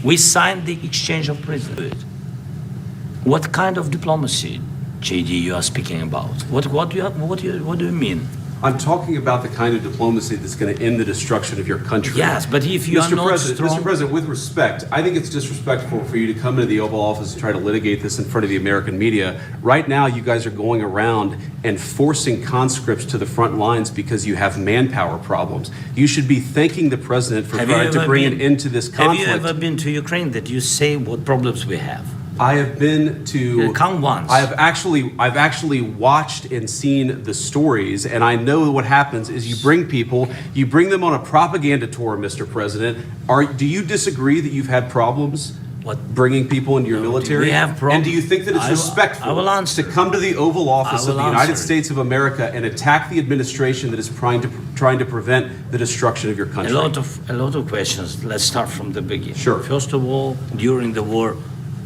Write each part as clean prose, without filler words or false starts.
We signed the exchange of prisoners. What kind of diplomacy, JD, you are speaking about? What do you mean? I'm talking about the kind of diplomacy that's going to end the destruction of your country. Yes, but if you are not strong... Mr. President, with respect, I think it's disrespectful for you to come into the Oval Office and try to litigate this in front of the American media. Right now, you guys are going around and forcing conscripts to the front lines because you have manpower problems. You should be thanking the President for trying to bring an end to this conflict. Have you ever been to Ukraine that you say what problems we have? I have been to. Come once. I've actually watched and seen the stories, and I know what happens is you bring people, you bring them on a propaganda tour, Mr. President. Do you disagree that you've had problems? What? Bringing people into your military? We have problems. And do you think that it's respectful to come to the Oval Office of the United States of America and attack the administration that is trying to prevent the destruction of your country? A lot of questions. Let's start from the beginning. Sure. First of all, during the war,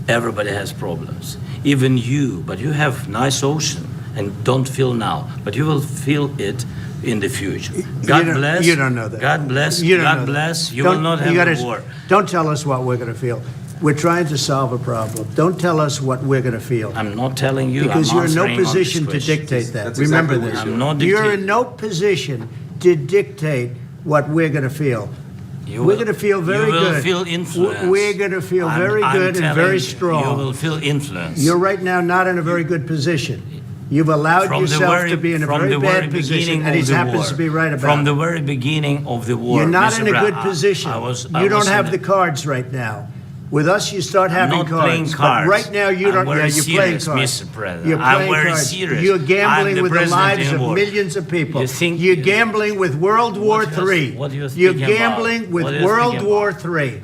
everybody has problems, even you, but you have nice ocean and don't feel now, but you will feel it in the future. God bless. You don't know that. God bless. God bless. You will not have a war. Don't tell us what we're going to feel. We're trying to solve a problem. Don't tell us what we're going to feel. I'm not telling you. Because you're in no position to dictate that. Remember this. You're in no position to dictate what we're going to feel. We're going to feel very good. You will feel influence. We're going to feel very good and very strong. You will feel influence. You're right now not in a very good position. You've allowed yourself to be in a very bad position, and he happens to be right about it. From the very beginning of the war. You're not in a good position. You don't have the cards right now. With us, you start having cards. I'm not playing cards. But right now, you don't. Yeah, you're playing cards. Mr. President. You're playing I'm very cards. serious. You're gambling with the lives of war. millions of people. You're gambling with World War III. You're gambling with World War III.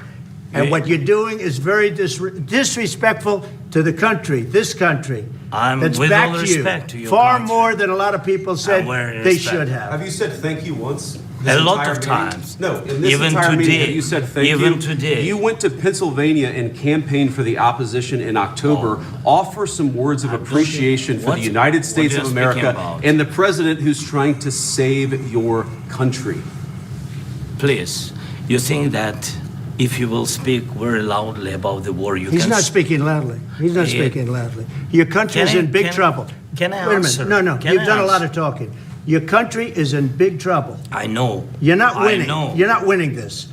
And what you're doing is very disrespectful to the country, this country. That's back to you. Far more than a lot of people said they should have. Have you said thank you once? A lot of times. No, in this entire meeting, have you said thank you? Even today. You went to Pennsylvania and campaigned for the opposition in October. Offer some words of appreciation for the United States of America and the president who's trying to save your country. Please, you think that if you will speak very loudly about the war, He's not speaking loudly. He's not speaking loudly. Your country is in big trouble. Can I Wait a answer? minute. No. You've done a lot of talking. Your country is in big trouble. I know. You're not winning. I know. You're not winning this.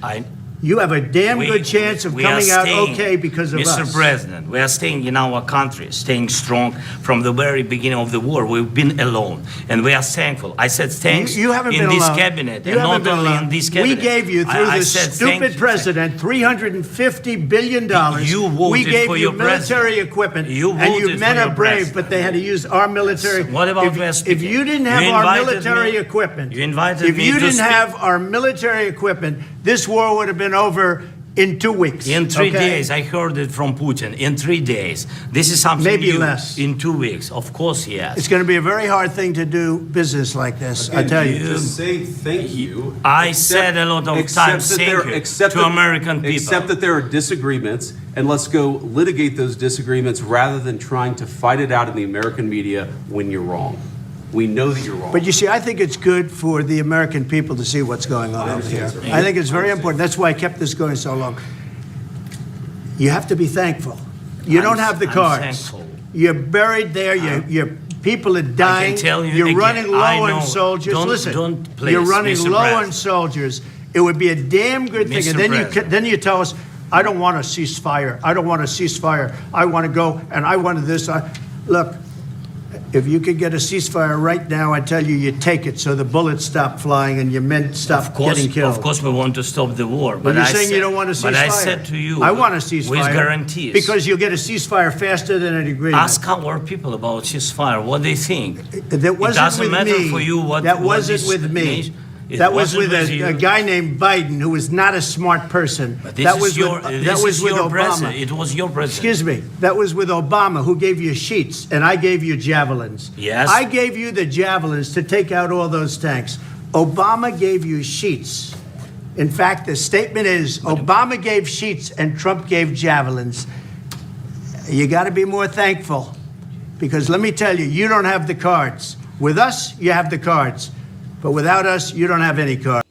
You have a damn good chance of coming out okay because of us. Mr. President, we are staying in our country, staying strong from the very beginning of the war. We've been alone, and we are thankful. I said thanks you haven't in been this alone. cabinet, you and not only in this cabinet. We gave you, through this stupid president, $350 billion. You voted we gave for you your military president. equipment, and you men are brave, but they had to use our military. What about if you didn't have our military equipment, if you didn't have our military equipment, this war would have been over in 2 weeks. In 3 days. I heard it from Putin. In 3 days. This is something maybe new. Less. In 2 weeks. Of course, yes. It's going to be a very hard thing to do business like this. I tell you. Just say thank you. I said a lot of times thank you to American people. Accept that there are disagreements, and let's go litigate those disagreements rather than trying to fight it out in the American media when you're wrong. We know that you're wrong. But you see, I think it's good for the American people to see what's going on over here. I think it's very important. That's why I kept this going so long. You have to be thankful. You don't have the cards. You're buried there. Your people are dying. I can tell you You're again, running low on soldiers. Listen, you're running low on soldiers. It would be a damn good thing. And then you tell us, I don't want a ceasefire. I don't want a ceasefire. I want to go and I want this. Look. If you could get a ceasefire right now, I tell you, you take it so the bullets stop flying and your men stop getting killed. Of course, we want to stop the war. But you're saying you don't want a ceasefire. But I said to you, I want a ceasefire. With guarantees. Because you'll get a ceasefire faster than an agreement. Ask our people about ceasefire, what they think. That wasn't with me. For you what that wasn't with me. That was with a guy named Biden, who was not a smart person. That was with Obama. It was your president. Excuse me. That was with Obama, who gave you sheets, and I gave you javelins. Yes. I gave you the javelins to take out all those tanks. Obama gave you sheets. In fact, the statement is Obama gave sheets and Trump gave javelins. You got to be more thankful, because let me tell you, you don't have the cards. With us, you have the cards. But without us, you don't have any cards.